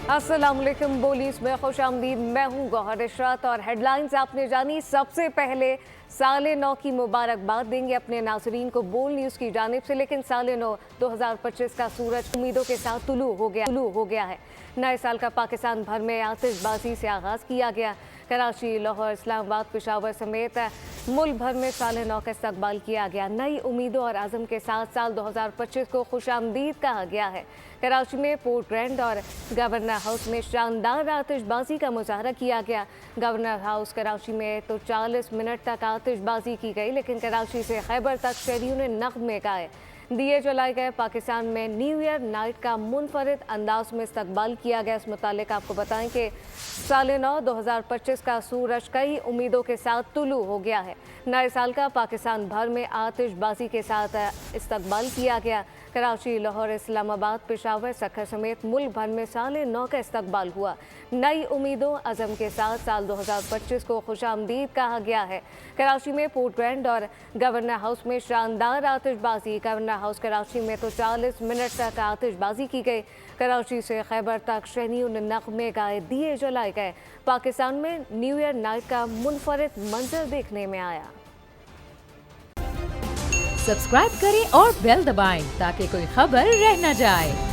अस्सलाम वालेकुम। बोलीस में खुश आमदीद। मैं हूँ गौहर इशरत और हेडलाइंस आपने जानी। सबसे पहले साले नौ की मुबारकबाद देंगे अपने नाजरीन को बोल न्यूज़ की जानिब से। लेकिन साले नौ 2025 का सूरज उम्मीदों के साथ तुलू हो गया है। नए साल का पाकिस्तान भर में आतिशबाजी से आगाज़ किया गया। कराची, लाहौर, इस्लामाबाद, पेशावर समेत मुल्क भर में साले नौ का इस्तकबाल किया गया। नई उम्मीदों और आज़म के साथ साल 2025 को खुशामदीद कहा गया है। कराची में पोर्ट ग्रैंड और गवर्नर हाउस में शानदार आतिशबाजी का मुजाहरा किया गया। गवर्नर हाउस कराची में तो 40 मिनट तक आतिशबाजी की गई, लेकिन कराची से खैबर तक शहरियों ने नग़मे गाए, दिए जलाए गए। पाकिस्तान में न्यू ईयर नाइट का मुनफरिद अंदाज में इस्तकबाल किया गया। इस मुतालिक आपको बताएं कि साले नौ 2025 का सूरज कई उम्मीदों के साथ तुलू हो गया है। नए साल का पाकिस्तान भर में आतिशबाजी के साथ इस्तकबाल किया गया। कराची, लाहौर, इस्लामाबाद, पेशावर, सक्खर समेत मुल्क भर में साले नौ का इस्तकबाल हुआ। नई उम्मीदों अज़म के साथ साल 2025 को खुशामदीद कहा गया है। कराची में पोर्ट ग्रैंड और गवर्नर हाउस में शानदार आतिशबाजी। गवर्नर हाउस कराची में तो 40 मिनट तक आतिशबाजी की गई। कराची से खैबर तक शहरियों ने नग़मे गाए, दिए जलाए गए। पाकिस्तान में न्यू ईयर नाइट का मुनफरिद मंजर देखने में आया। सब्सक्राइब करें और बेल दबाएं ताकि कोई खबर रह न जाए।